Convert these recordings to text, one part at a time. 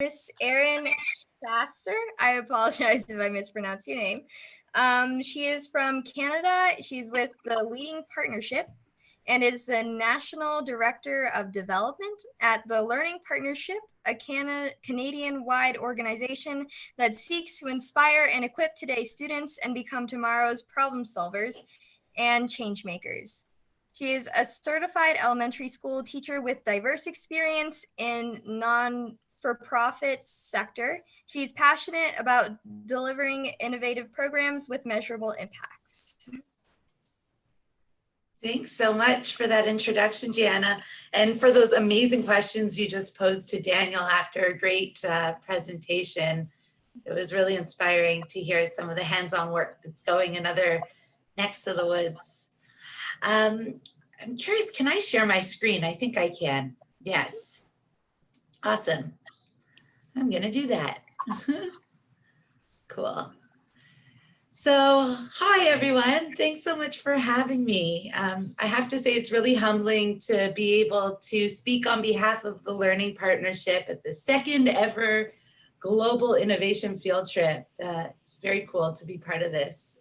Miss Erin Schachter. I apologize if I mispronounce your name. She is from Canada. She's with the Leading Partnership and is the National Director of Development at the Learning Partnership, a Canadian-wide organization that seeks to inspire and equip today's students and become tomorrow's problem solvers and change makers. She is a certified elementary school teacher with diverse experience in non-for-profit sector. She's passionate about delivering innovative programs with measurable impacts. Thanks so much for that introduction, Gianna, and for those amazing questions you just posed to Daniel after a great presentation. It was really inspiring to hear some of the hands-on work that's going in other necks of the woods. I'm curious, can I share my screen? I think I can. Yes. Awesome. I'm going to do that. Cool. So, hi everyone. Thanks so much for having me. I have to say it's really humbling to be able to speak on behalf of the Learning Partnership at the second ever Global Innovation Field Trip. It's very cool to be part of this.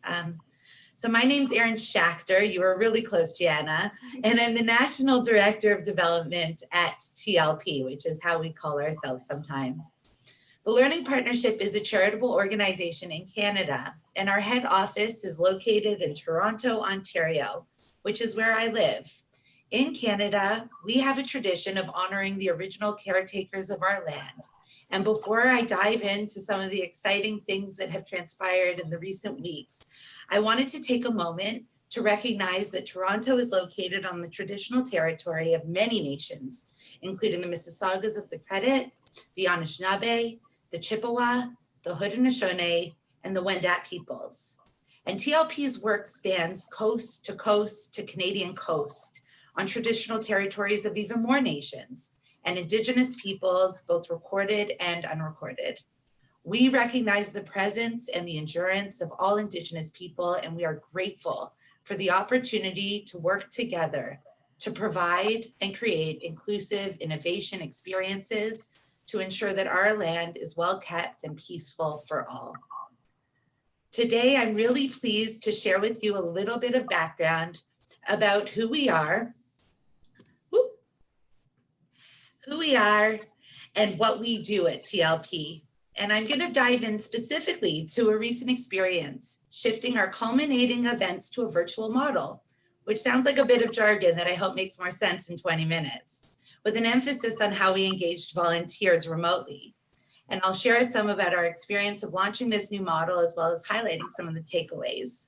So my name's Erin Schachter. You were really close, Gianna, and I'm the National Director of Development at TLP, which is how we call ourselves sometimes. The Learning Partnership is a charitable organization in Canada, and our head office is located in Toronto, Ontario, which is where I live. In Canada, we have a tradition of honoring the original caretakers of our land. And before I dive into some of the exciting things that have transpired in the recent weeks, I wanted to take a moment to recognize that Toronto is located on the traditional territory of many nations, including the Mississaugas of the Credit, the Anishinaabe, the Chippewa, the Haudenosaunee, and the Wendat peoples. And TLP's work spans coast to Canadian coast on traditional territories of even more nations and Indigenous peoples, both recorded and unrecorded. We recognize the presence and the endurance of all Indigenous people, and we are grateful for the opportunity to work together to provide and create inclusive innovation experiences to ensure that our land is well kept and peaceful for all. Today, I'm really pleased to share with you a little bit of background about who we are and what we do at TLP. And I'm going to dive in specifically to a recent experience, shifting our culminating events to a virtual model, which sounds like a bit of jargon that I hope makes more sense in 20 minutes, with an emphasis on how we engaged volunteers remotely. And I'll share some about our experience of launching this new model, as well as highlighting some of the takeaways.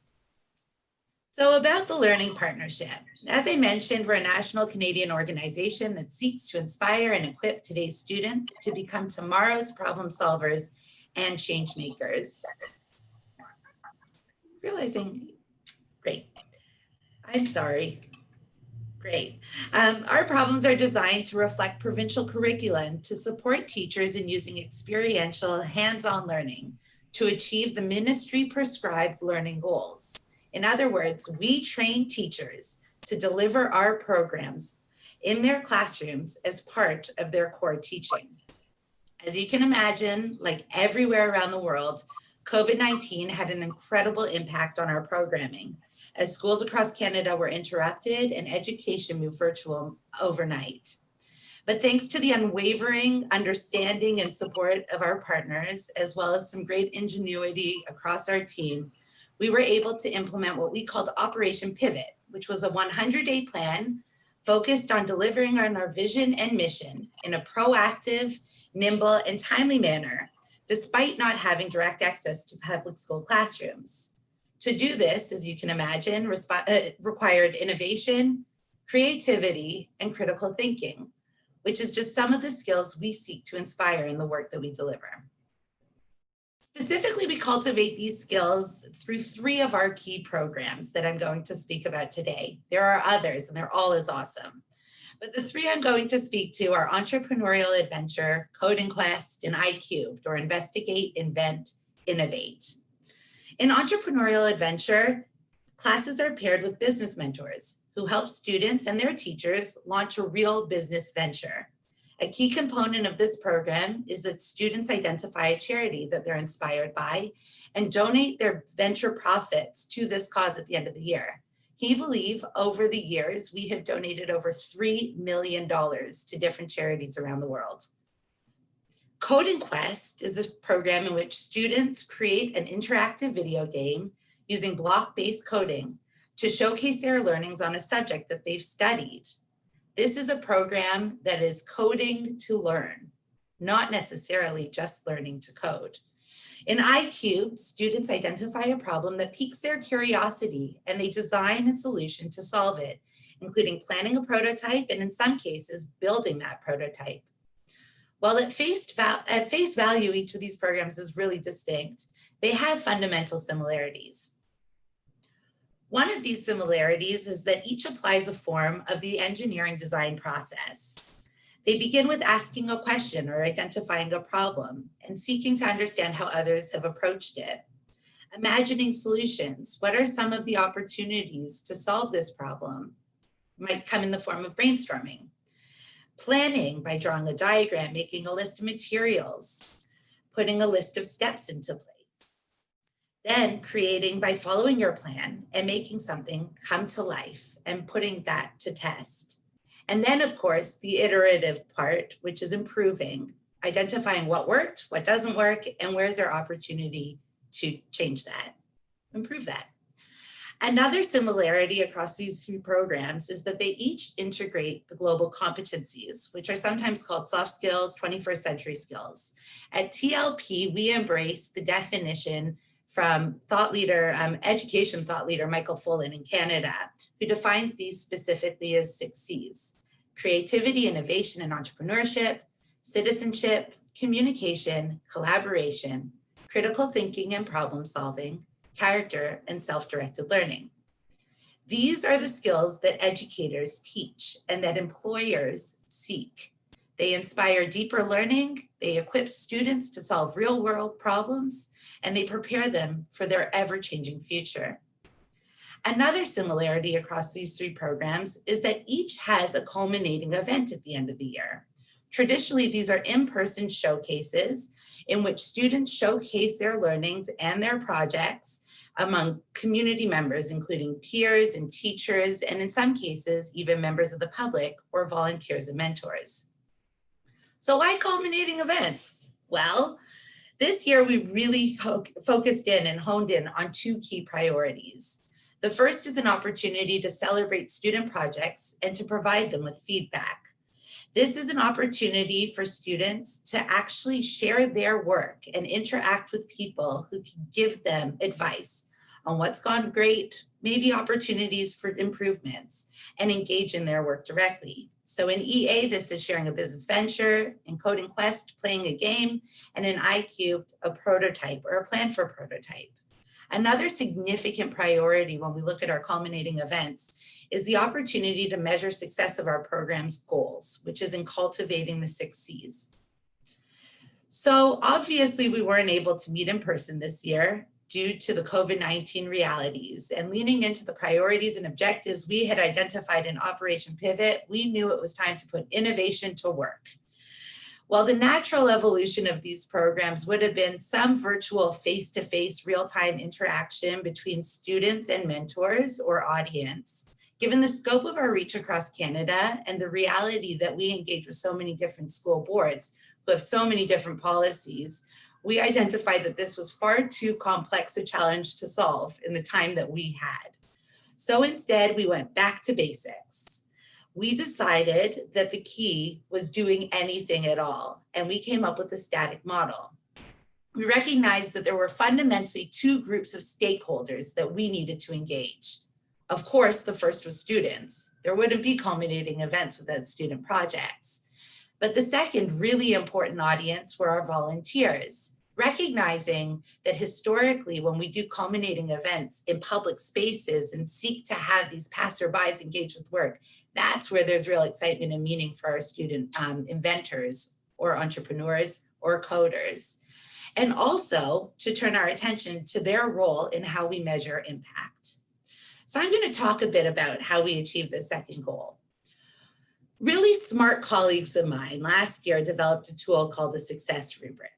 So about the Learning Partnership. As I mentioned, we're a national Canadian organization that seeks to inspire and equip today's students to become tomorrow's problem solvers and change makers. Great. I'm sorry. Great. Our problems are designed to reflect provincial curriculum to support teachers in using experiential hands-on learning to achieve the ministry prescribed learning goals. In other words, we train teachers to deliver our programs in their classrooms as part of their core teaching. As you can imagine, like everywhere around the world, COVID-19 had an incredible impact on our programming, as schools across Canada were interrupted and education moved virtual overnight. But thanks to the unwavering understanding and support of our partners, as well as some great ingenuity across our team, we were able to implement what we called Operation Pivot, which was a 100-day plan focused on delivering on our vision and mission in a proactive, nimble, and timely manner, despite not having direct access to public school classrooms. To do this, as you can imagine, required innovation, creativity, and critical thinking, which is just some of the skills we seek to inspire in the work that we deliver. Specifically, we cultivate these skills through 3 of our key programs that I'm going to speak about today. There are others, and they're all as awesome. But the 3 I'm going to speak to are Entrepreneurial Adventure, Code and Quest, and iCubed, or Investigate, Invent, Innovate. In Entrepreneurial Adventure, classes are paired with business mentors who help students and their teachers launch a real business venture. A key component of this program is that students identify a charity that they're inspired by and donate their venture profits to this cause at the end of the year. Can you believe over the years, we have donated over $3 million to different charities around the world? Coding Quest is a program in which students create an interactive video game using block-based coding to showcase their learnings on a subject that they've studied. This is a program that is coding to learn, not necessarily just learning to code. In iCube, students identify a problem that piques their curiosity and they design a solution to solve it, including planning a prototype and in some cases, building that prototype. While at face value, each of these programs is really distinct, they have fundamental similarities. One of these similarities is that each applies a form of the engineering design process. They begin with asking a question or identifying a problem and seeking to understand how others have approached it. Imagining solutions. What are some of the opportunities to solve this problem? Might come in the form of brainstorming. Planning by drawing a diagram, making a list of materials, putting a list of steps into place. Then creating by following your plan and making something come to life and putting that to test. And then of course, the iterative part, which is improving, identifying what worked, what doesn't work, and where's there opportunity to change that, improve that. Another similarity across these three programs is that they each integrate the global competencies, which are sometimes called soft skills, 21st century skills. At TLP, we embrace the definition from education thought leader Michael Fullan in Canada, who defines these specifically as 6 C's: creativity, innovation, and entrepreneurship, citizenship, communication, collaboration, critical thinking and problem solving, character, and self-directed learning. These are the skills that educators teach and that employers seek. They inspire deeper learning, they equip students to solve real-world problems, and they prepare them for their ever-changing future. Another similarity across these three programs is that each has a culminating event at the end of the year. Traditionally, these are in-person showcases in which students showcase their learnings and their projects among community members, including peers and teachers, and in some cases, even members of the public or volunteers and mentors. So why culminating events? Well, this year we really focused in and honed in on 2 key priorities. The first is an opportunity to celebrate student projects and to provide them with feedback. This is an opportunity for students to actually share their work and interact with people who can give them advice on what's gone great, maybe opportunities for improvements, and engage in their work directly. So in EA, this is sharing a business venture, in Coding Quest, playing a game, and in iCube, a prototype or a plan for a prototype. Another significant priority when we look at our culminating events is the opportunity to measure success of our program's goals, which is in cultivating the 6 C's. So obviously we weren't able to meet in person this year due to the COVID-19 realities, and leaning into the priorities and objectives we had identified in Operation Pivot, we knew it was time to put innovation to work. While the natural evolution of these programs would have been some virtual face-to-face real-time interaction between students and mentors or audience, given the scope of our reach across Canada and the reality that we engage with so many different school boards who have so many different policies, we identified that this was far too complex a challenge to solve in the time that we had. So instead, we went back to basics. We decided that the key was doing anything at all, and we came up with a static model. We recognized that there were fundamentally 2 groups of stakeholders that we needed to engage. Of course, the first was students. There wouldn't be culminating events without student projects. But the second really important audience were our volunteers, recognizing that historically when we do culminating events in public spaces and seek to have these passerbys engage with work, that's where there's real excitement and meaning for our student inventors or entrepreneurs or coders. And also to turn our attention to their role in how we measure impact. So I'm going to talk a bit about how we achieve the second goal. Really smart colleagues of mine last year developed a tool called a success rubric.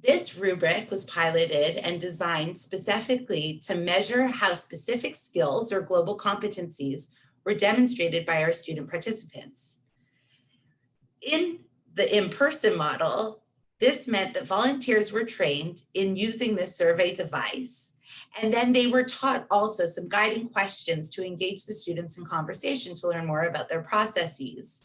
This rubric was piloted and designed specifically to measure how specific skills or global competencies were demonstrated by our student participants. In the in-person model, this meant that volunteers were trained in using this survey device, and then they were taught also some guiding questions to engage the students in conversation to learn more about their processes.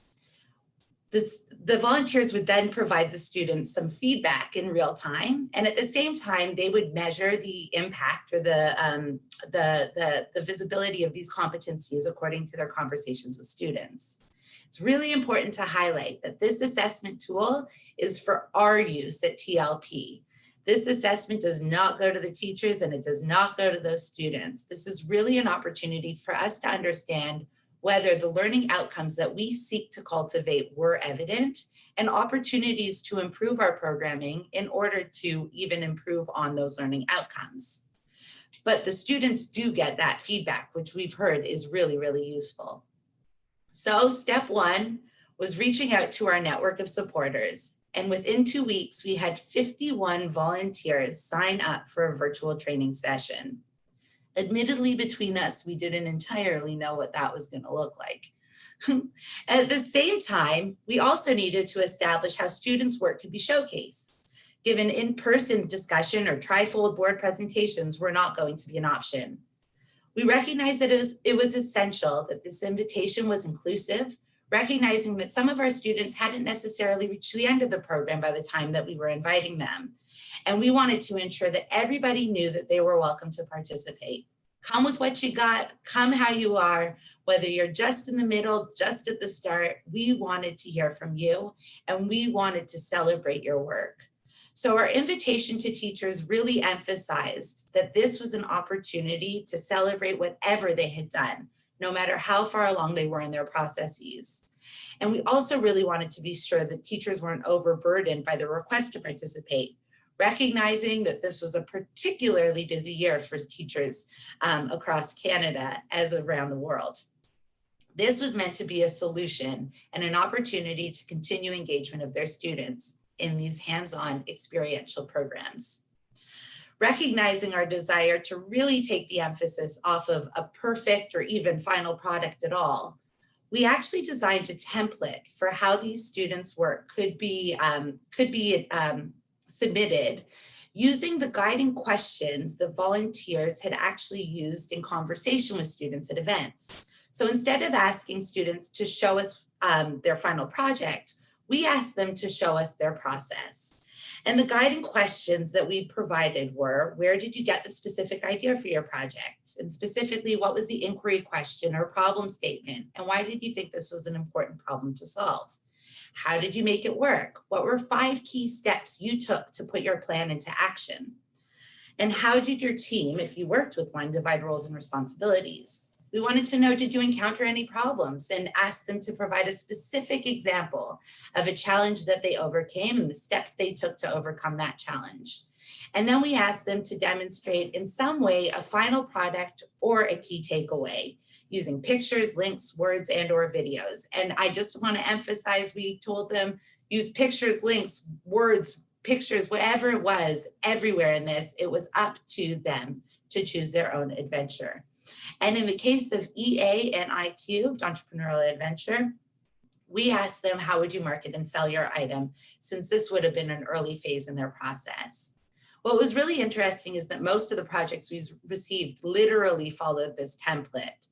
The volunteers would then provide the students some feedback in real time, and at the same time, they would measure the impact or the visibility of these competencies according to their conversations with students. It's really important to highlight that this assessment tool is for our use at TLP. This assessment does not go to the teachers and it does not go to those students. This is really an opportunity for us to understand whether the learning outcomes that we seek to cultivate were evident and opportunities to improve our programming in order to even improve on those learning outcomes. But the students do get that feedback, which we've heard is really, really useful. So step one was reaching out to our network of supporters. And within 2 weeks, we had 51 volunteers sign up for a virtual training session. Admittedly, between us, we didn't entirely know what that was going to look like. At the same time, we also needed to establish how students' work could be showcased. Given in-person discussion or trifold board presentations were not going to be an option. We recognized that it was essential that this invitation was inclusive, recognizing that some of our students hadn't necessarily reached the end of the program by the time that we were inviting them. And we wanted to ensure that everybody knew that they were welcome to participate. Come with what you got, come how you are, whether you're just in the middle, just at the start, we wanted to hear from you and we wanted to celebrate your work. So our invitation to teachers really emphasized that this was an opportunity to celebrate whatever they had done, no matter how far along they were in their processes. And we also really wanted to be sure that teachers weren't overburdened by the request to participate, recognizing that this was a particularly busy year for teachers across Canada as around the world. This was meant to be a solution and an opportunity to continue engagement of their students in these hands-on experiential programs. Recognizing our desire to really take the emphasis off of a perfect or even final product at all, we actually designed a template for how these students' work could be submitted using the guiding questions that volunteers had actually used in conversation with students at events. So instead of asking students to show us their final project, we asked them to show us their process. And the guiding questions that we provided were, where did you get the specific idea for your project? And specifically, what was the inquiry question or problem statement? And why did you think this was an important problem to solve? How did you make it work? What were 5 key steps you took to put your plan into action? And how did your team, if you worked with one, divide roles and responsibilities? We wanted to know, did you encounter any problems, and ask them to provide a specific example of a challenge that they overcame and the steps they took to overcome that challenge. And then we asked them to demonstrate in some way a final product or a key takeaway using pictures, links, words, and or videos. And I just want to emphasize, we told them use pictures, links, words, pictures, whatever it was, everywhere in this, it was up to them to choose their own adventure. And in the case of EA and IQ, Entrepreneurial Adventure, we asked them, how would you market and sell your item, since this would have been an early phase in their process. What was really interesting is that most of the projects we received literally followed this template,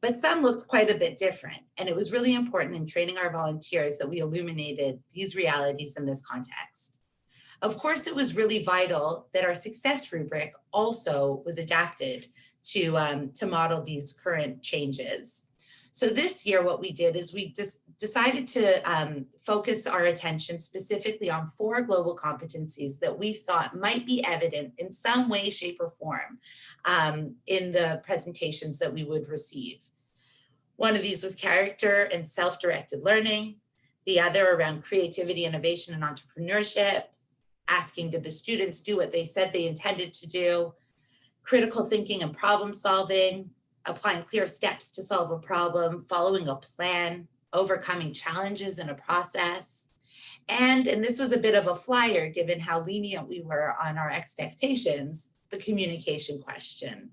but some looked quite a bit different. And it was really important in training our volunteers that we illuminated these realities in this context. Of course, it was really vital that our success rubric also was adapted to model these current changes. So this year, what we did is we just decided to focus our attention specifically on 4 global competencies that we thought might be evident in some way, shape, or form in the presentations that we would receive. One of these was character and self-directed learning. The other around creativity, innovation, and entrepreneurship. Asking, did the students do what they said they intended to do? Critical thinking and problem solving, applying clear steps to solve a problem, following a plan, overcoming challenges in a process, and this was a bit of a flyer given how lenient we were on our expectations, the communication question.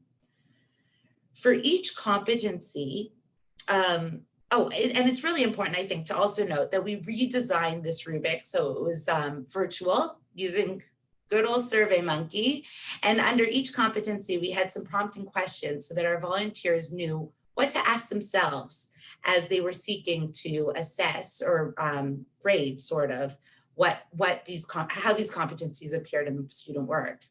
For each competency, and it's really important, I think, to also note that we redesigned this rubric so it was virtual using good old SurveyMonkey. And under each competency, we had some prompting questions so that our volunteers knew what to ask themselves as they were seeking to assess or grade sort of how these competencies appeared in the student work.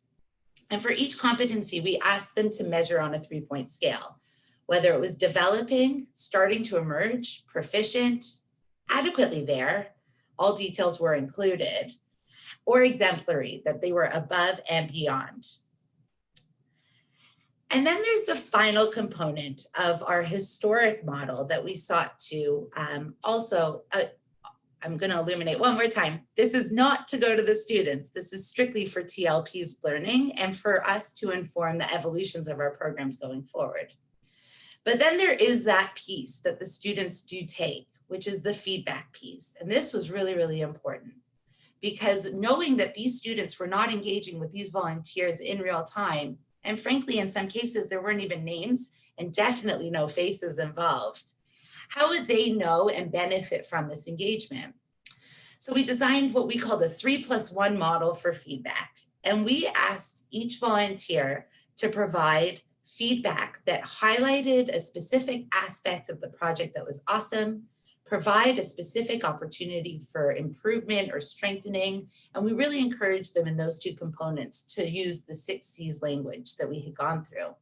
And for each competency, we asked them to measure on a 3-point scale, whether it was developing, starting to emerge, proficient, adequately there, all details were included, or exemplary, that they were above and beyond. And then there's the final component of our historic model that we sought to I'm going to illuminate one more time. This is not to go to the students. This is strictly for TLP's learning and for us to inform the evolutions of our programs going forward. But then there is that piece that the students do take, which is the feedback piece. And this was really, really important because knowing that these students were not engaging with these volunteers in real time, and frankly, in some cases, there weren't even names and definitely no faces involved. How would they know and benefit from this engagement? So we designed what we called a 3+1 model for feedback. And we asked each volunteer to provide feedback that highlighted a specific aspect of the project that was awesome, provide a specific opportunity for improvement or strengthening. And we really encouraged them in those two components to use the 6 C's language that we had gone through.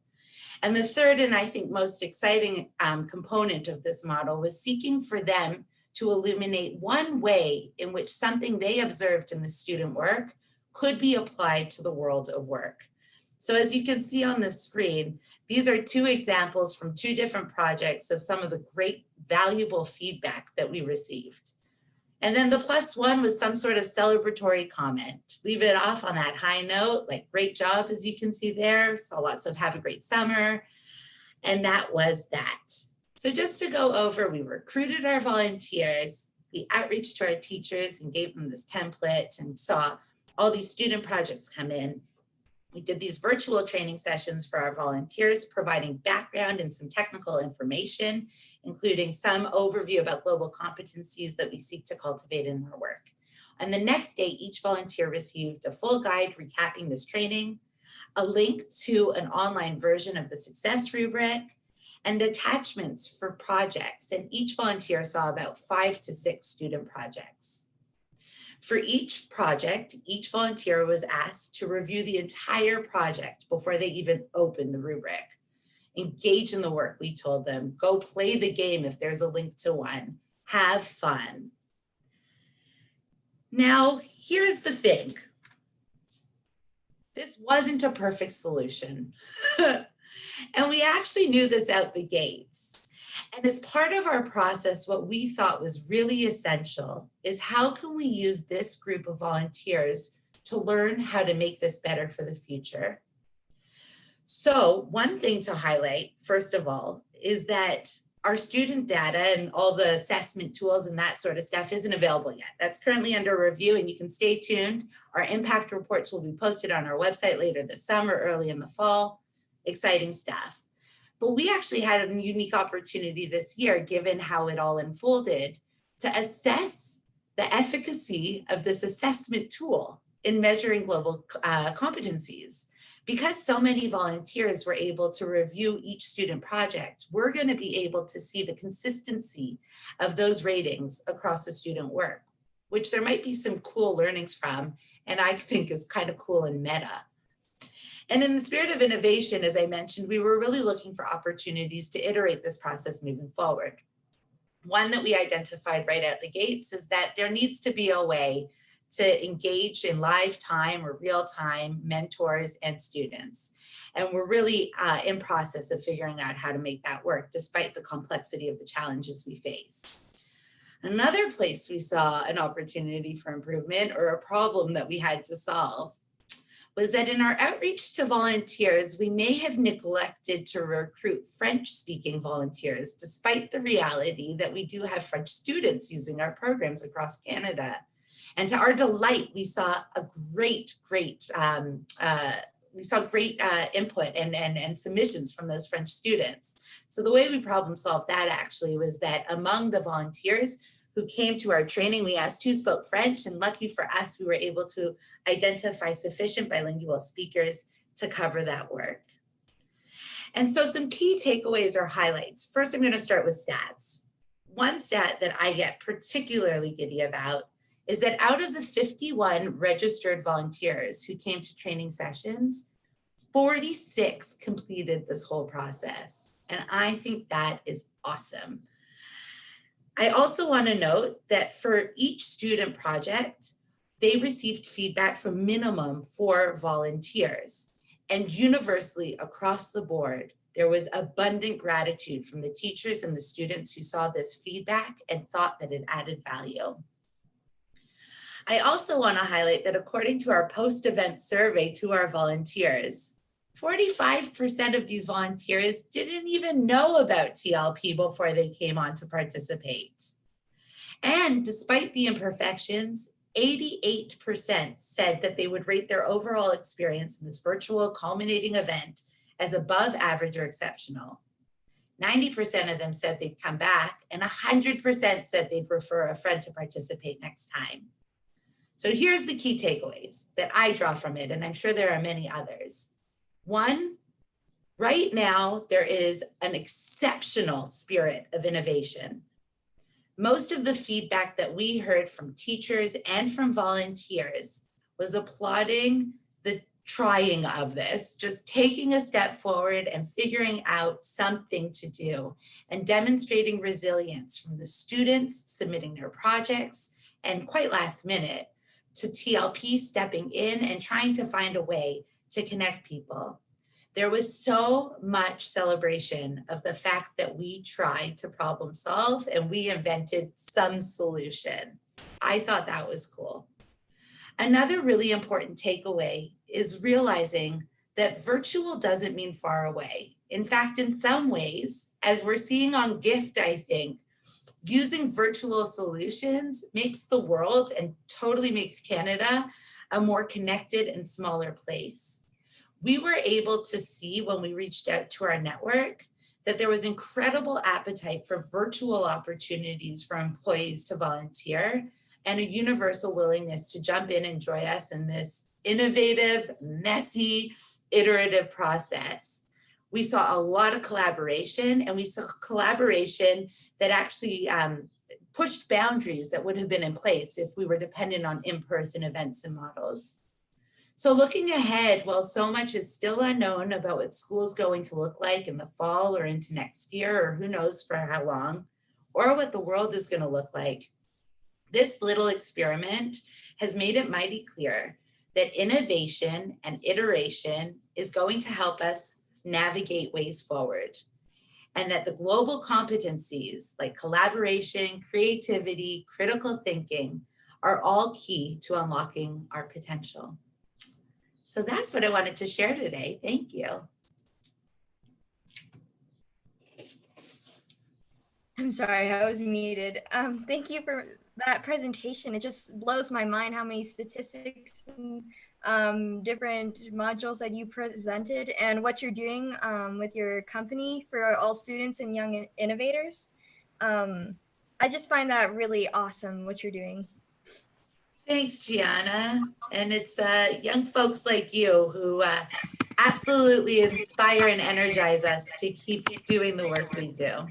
And the third, and I think most exciting component of this model was seeking for them to illuminate one way in which something they observed in the student work could be applied to the world of work. So as you can see on the screen, these are 2 examples from 2 different projects of some of the great valuable feedback that we received. And then the +1 was some sort of celebratory comment. Leave it off on that high note, like great job, as you can see there. So lots of have a great summer. And that was that. So just to go over, we recruited our volunteers, we outreached to our teachers and gave them this template and saw all these student projects come in. We did these virtual training sessions for our volunteers, providing background and some technical information, including some overview about global competencies that we seek to cultivate in our work. And the next day, each volunteer received a full guide recapping this training, a link to an online version of the success rubric, and attachments for projects. And each volunteer saw about 5 to 6 student projects. For each project, each volunteer was asked to review the entire project before they even opened the rubric. Engage in the work, we told them. Go play the game if there's a link to one. Have fun. Now, here's the thing. This wasn't a perfect solution. And we actually knew this out the gates. And as part of our process, what we thought was really essential is how can we use this group of volunteers to learn how to make this better for the future? So one thing to highlight, first of all, is that our student data and all the assessment tools and that sort of stuff isn't available yet. That's currently under review and you can stay tuned. Our impact reports will be posted on our website later this summer, early in the fall. Exciting stuff. But we actually had a unique opportunity this year, given how it all unfolded, to assess the efficacy of this assessment tool in measuring global competencies. Because so many volunteers were able to review each student project, we're going to be able to see the consistency of those ratings across the student work, which there might be some cool learnings from, and I think is kind of cool and meta. And in the spirit of innovation, as I mentioned, we were really looking for opportunities to iterate this process moving forward. One that we identified right out the gates is that there needs to be a way to engage in live time or real time mentors and students. And we're really in process of figuring out how to make that work, despite the complexity of the challenges we face. Another place we saw an opportunity for improvement or a problem that we had to solve was that in our outreach to volunteers, we may have neglected to recruit French-speaking volunteers, despite the reality that we do have French students using our programs across Canada. And to our delight, we saw a great input and submissions from those French students. So the way we problem solved that actually was that among the volunteers who came to our training, we asked who spoke French, and lucky for us, we were able to identify sufficient bilingual speakers to cover that work. And so some key takeaways or highlights. First, I'm going to start with stats. One stat that I get particularly giddy about is that out of the 51 registered volunteers who came to training sessions, 46 completed this whole process. And I think that is awesome. I also want to note that for each student project, they received feedback from minimum 4 volunteers. And universally across the board, there was abundant gratitude from the teachers and the students who saw this feedback and thought that it added value. I also want to highlight that according to our post-event survey to our volunteers, 45% of these volunteers didn't even know about TLP before they came on to participate. And despite the imperfections, 88% said that they would rate their overall experience in this virtual culminating event as above average or exceptional. 90% of them said they'd come back, and 100% said they'd refer a friend to participate next time. So here's the key takeaways that I draw from it, and I'm sure there are many others. 1, right now, there is an exceptional spirit of innovation. Most of the feedback that we heard from teachers and from volunteers was applauding the trying of this, just taking a step forward and figuring out something to do, and demonstrating resilience from the students submitting their projects and quite last minute to TLP stepping in and trying to find a way to connect people. There was so much celebration of the fact that we tried to problem solve and we invented some solution. I thought that was cool. Another really important takeaway is realizing that virtual doesn't mean far away. In fact, in some ways, as we're seeing on GIFT, I think, using virtual solutions makes the world and totally makes Canada a more connected and smaller place. We were able to see when we reached out to our network that there was incredible appetite for virtual opportunities for employees to volunteer and a universal willingness to jump in and join us in this innovative, messy, iterative process. We saw a lot of collaboration, and we saw collaboration that actually pushed boundaries that would have been in place if we were dependent on in-person events and models. So looking ahead, while so much is still unknown about what school's going to look like in the fall or into next year, or who knows for how long, or what the world is going to look like, this little experiment has made it mighty clear that innovation and iteration is going to help us navigate ways forward, and that the global competencies like collaboration, creativity, critical thinking are all key to unlocking our potential. So that's what I wanted to share today. Thank you. I'm sorry, I was muted. Thank you for that presentation. It just blows my mind how many statistics and different modules that you presented and what you're doing with your company for all students and young innovators. I just find that really awesome what you're doing. Thanks, Gianna. And it's young folks like you who absolutely inspire and energize us to keep doing the work we do.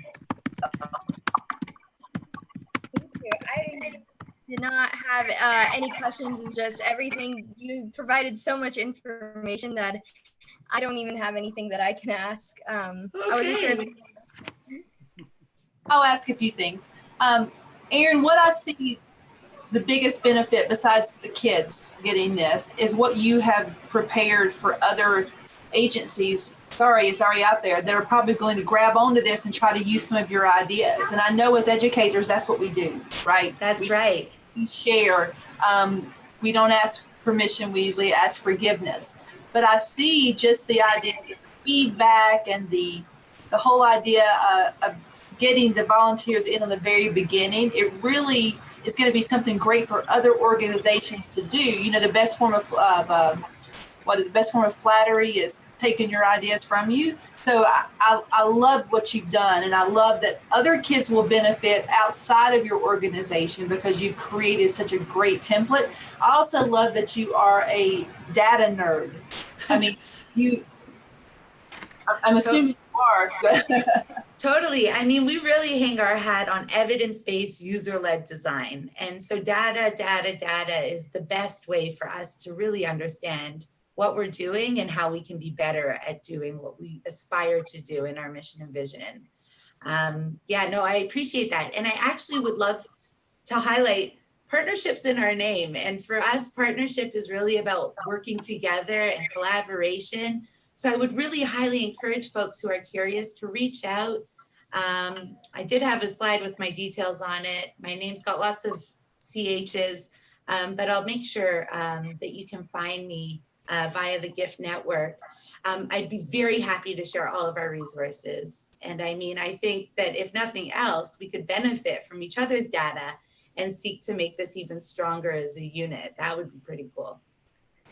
Thank you. I did not have any questions. It's just everything. You provided so much information that I don't even have anything that I can ask. I wasn't sure. I'll ask a few things. Erin, what I see the biggest benefit besides the kids getting this is what you have prepared for other agencies. Sorry, it's already out there. That are probably going to grab onto this and try to use some of your ideas. And I know as educators, that's what we do, right? That's right. We share. We don't ask permission, we usually ask forgiveness. But I see just the idea of feedback and the whole idea of getting the volunteers in on the very beginning. It really is going to be something great for other organizations to do. You know, the best form of the best form of flattery is taking your ideas from you. So I love what you've done, and I love that other kids will benefit outside of your organization because you've created such a great template. I also love that you are a data nerd. I mean, I'm assuming you are. Totally. I mean, we really hang our hat on evidence-based user-led design. And so data is the best way for us to really understand what we're doing and how we can be better at doing what we aspire to do in our mission and vision. Yeah, no, I appreciate that. And I actually would love to highlight partnerships in our name. And for us, partnership is really about working together and collaboration. So I would really highly encourage folks who are curious to reach out. I did have a slide with my details on it. My name's got lots of CHs, but I'll make sure that you can find me via the GIFT network. I'd be very happy to share all of our resources. And I mean, I think that if nothing else, we could benefit from each other's data and seek to make this even stronger as a unit. That would be pretty cool.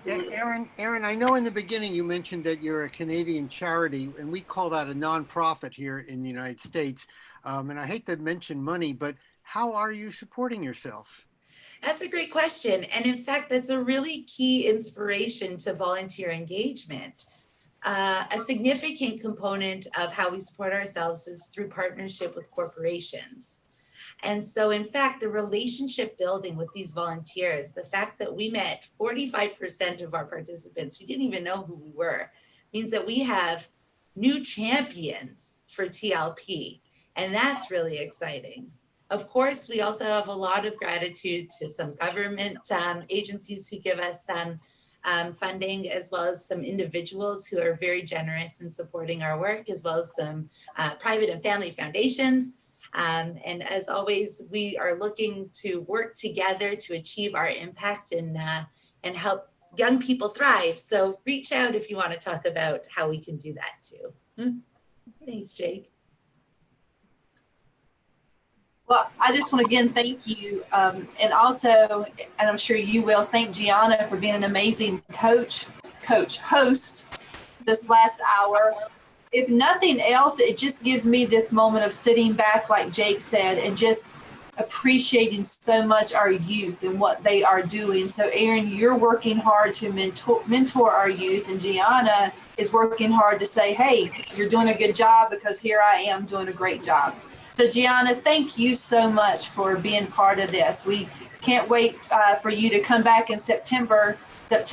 Erin, I know in the beginning you mentioned that you're a Canadian charity, and we call that a nonprofit here in the United States. And I hate to mention money, but how are you supporting yourself? That's a great question. And in fact, that's a really key inspiration to volunteer engagement. A significant component of how we support ourselves is through partnership with corporations. And so in fact, the relationship building with these volunteers, the fact that we met 45% of our participants who didn't even know who we were, means that we have new champions for TLP. And that's really exciting. Of course, we also have a lot of gratitude to some government agencies who give us funding, as well as some individuals who are very generous in supporting our work, as well as some private and family foundations. And as always, we are looking to work together to achieve our impact and help young people thrive. So reach out if you want to talk about how we can do that too. Thanks, Jake. Well, I just want to again thank you, and also, and I'm sure you will, thank Gianna for being an amazing host this last hour. If nothing else, it just gives me this moment of sitting back, like Jake said, and just appreciating so much our youth and what they are doing. So Erin, you're working hard to mentor our youth, and Gianna is working hard to say, hey, you're doing a good job because here I am doing a great job. So Gianna, thank you so much for being part of this. We can't wait for you to come back in September, and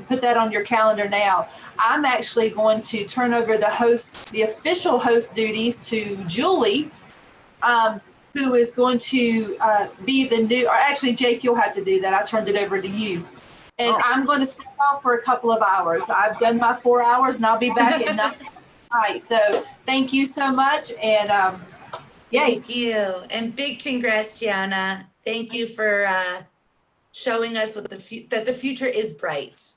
put that on your calendar now. I'm actually going to turn over the official host duties to Julie, who is going to be the new, or actually Jake, you'll have to do that. I turned it over to you. And I'm going to step off for a couple of hours. I've done my 4 hours and I'll be back at 9. Right. So thank you so much. And yay. Thank you. And big congrats, Gianna. Thank you for showing us that the future is bright.